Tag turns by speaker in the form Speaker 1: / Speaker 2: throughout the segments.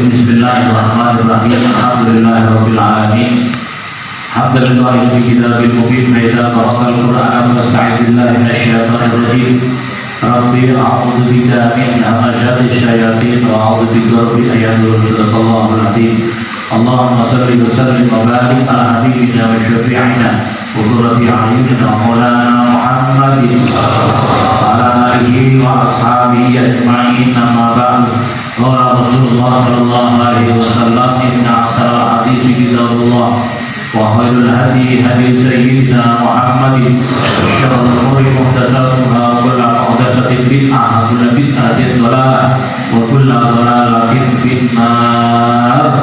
Speaker 1: Bismillahirrahmanirrahim. Alhamdulillahirabbil alamin. Hamdalillah fi kitabil mubin faida qara'al Qur'an fasta'idz billahi minasyaitonir rajim. Rabbi a'udzu bika min hamazati syayatin wa a'udzu bika rabbi an yahdurun. Shadaqallahul azim. Allahumma shalli wa sallim wa barik ala habibina wa syafi'ina wa qurrati a'yunina maulana Muhammadin wa ala alihi wa ashabihi ajma'in. Amma ba'd. Qala Rasulullah sallallahu alaihi wasallam, inna ahsanal hadits kitabullah wa khairul hadi hadi sayyidina Muhammadin wa syarrul umuri muhdatsatuha wa kullu muhdatsatin bid'ah wa kullu bid'atin dhalalah wa kullu dhalalatin finnar.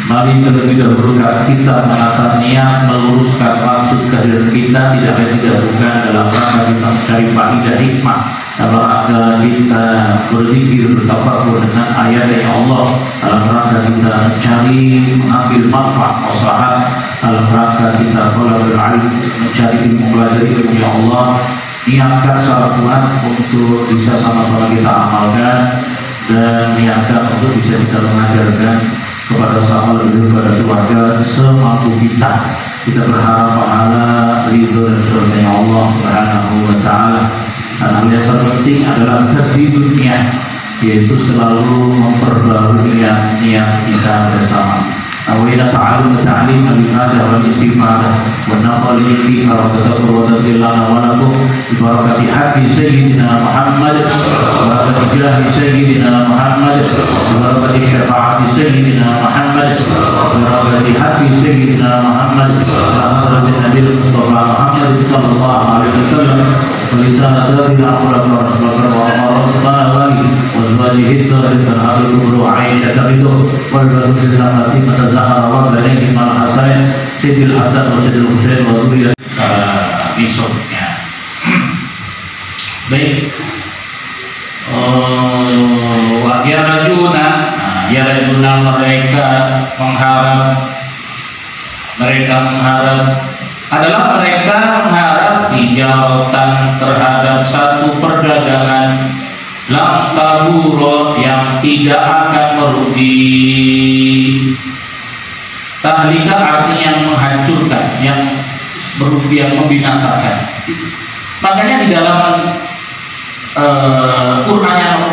Speaker 1: Mari terlebih dahulu kita menata niat meluruskan maksud kehadiran kita, tidak lain tidak bukan dalam rangka kita mencari faedah hikmah, dalam rangka kita berzikir bertafakur dengan ayat dari Allah, dalam rangka kita mencari mengambil manfaat maslahat, dalam rangka kita thalabul ilm mencari ilmu belajar ilmu Allah. Niatkan satuan untuk bisa sama-sama kita amalkan dan niatkan untuk bisa kita mengajarkan kepada sahabat dan kepada keluarga semampu kita. Kita berharap pahala, ridho dan surga Allah Subhanahu wa taala. Dan hal yang terpenting adalah tasdidnya, yaitu selalu memperbarui niat kita bersama. Awalnya ta'alum ta'lim al-ibadah wal istighfar wa nafal istighfar wa tadabbur wa tadillana wa lakum bi barakati haqi sayyidina Muhammad wa barakati jahi sayyidina Muhammad wa barakati syafaati sayyidina Muhammad wa barakati haqi sayyidina Muhammad wa barakati nabi Mustafa Muhammad sallallahu alaihi wasallam wa lisanati al-aqul wa marasmani wa zawjihi dan hadul kubru Aisyah ridho wal barakati samati Zahra wa bani Imam Hasan Sayyidil Hasan wa Sayyidil Husain wa Zuriyah besoknya. Baik. Wa yarjuna, yarjuna mereka mengharap adalah mereka mengharap tijaratan terhadap satu perdagangan lam taburo yang tidak akan merugi. Tahlika artinya yang menghancurkan, yang merugi, yang membinasakan. Makanya di dalam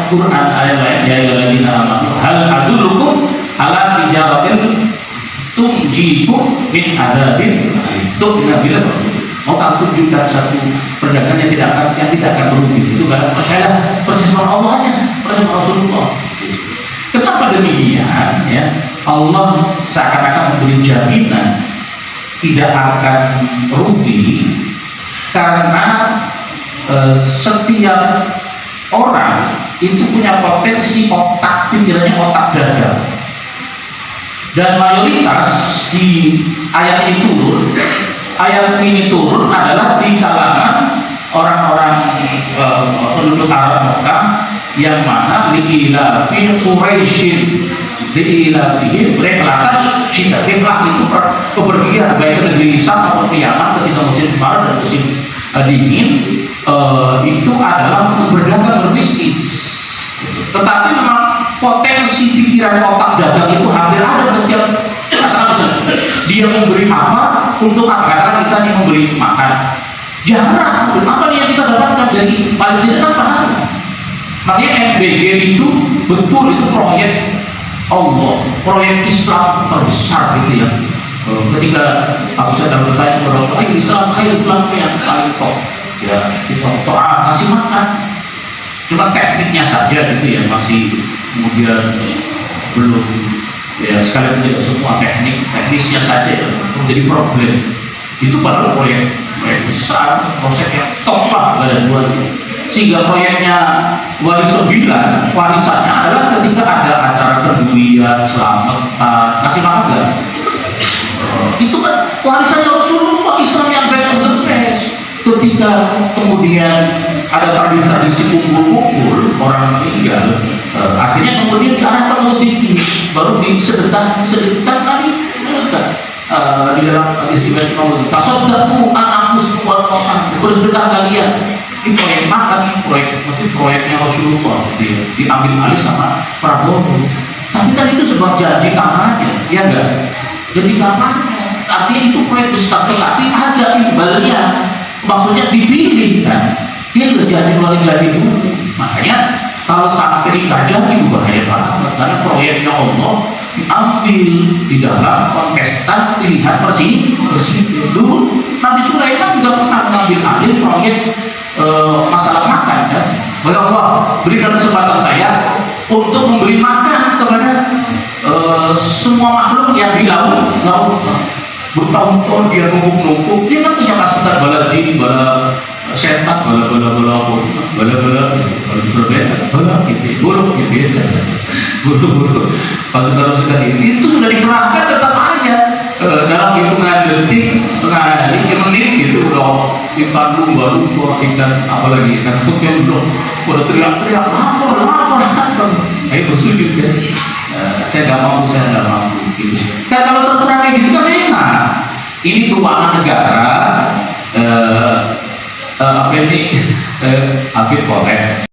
Speaker 1: Quran ayat lain, ya ayyuhalladzina amanu hal adullukum ala tijaratin tunjikum min adzabin. Itu bila mau aku tunjukkan satu perdagangan yang tidak akan merugi. Itu kan percaya Allahnya, percaya Rasulullah. Kenapa demikian? Ya, Allah seakan-akan memberi jaminan tidak akan rugi karena setiap orang itu punya potensi otak, pikirannya otak dagang. Dan mayoritas di ayat ini turun adalah di kalangan orang-orang penduduk Arab Mekah yang mana liilafi Quraisyin liilafihim reklatas cinta. Reklah itu kepergian baik ke negeri Islam maupun ke Yaman ketika musim kemarau dan musim dingin, itu adalah untuk berdagang berbisnis. Tetapi memang potensi pikiran otak dagang itu hampir ada pada setiap masyarakat. Dia memberi apa untuk apa? Katakan kita ini memberi makan, jangan apa nih yang kita dapatkan dari paling tidak paham. Makanya MBG itu betul itu proyek Allah, proyek Islam terbesar gitu ya. Ketika aku sedang bertanya kepada Allah, Islam yang paling top, ya kita to'ah kasih makan. Cuma tekniknya saja gitu ya masih kemudian belum ya sekali tidak semua teknisnya saja ya, menjadi problem. Itu padahal proyek besar, proses yang top lah ada dua itu. Sehingga proyeknya Wali 9 warisannya adalah ketika ada acara kedurian, selamatan, kasih makan gak? Itu kan warisannya Rasulullah, Islam yang best of the best. Ketika kemudian ada tradisi kumpul-kumpul orang meninggal, akhirnya kemudian diarahkan untuk baru disedekahkan tadi di dalam hadis riwayat Imam Bukhari. Tasaddaqu anaqus wal qasam, bersedekah kalian. Ini proyeknya Rasulullah diambil alih sama Prabowo. Tapi kan itu sebuah janji kampanye, ya enggak? Janji kampanye, artinya itu proyek besar, tetapi ada imbalnya, maksudnya dipilih kan? Dia sudah janji lagi dulu. Makanya kalau sampai tidak jadi bahaya banget, karena proyeknya Allah diambil di dalam kontestan pilihan presiden. Dulu Nabi Sulaiman juga pernah mengambil alih proyek masalah makan kan. Ya Allah, berikan kesempatan saya untuk memberi makan kepada semua makhluk yang di laut. Bertahun-tahun dia numpuk-numpuk, dia kan punya pasukan bala jin, bala setan, bala gitu, pasukan itu sudah dikerahkan tetap aja dalam hitungan detik, setengah hari, menit gitu udah ikan lumba-lumba, ikan apalagi ikan putih udah teriak-teriak lapor, ayo bersujud ya. Saya nggak mampu gitu. Kan kalau terserah kayak gitu kan enak. Ini keuangan negara, apa ini, Habib korek.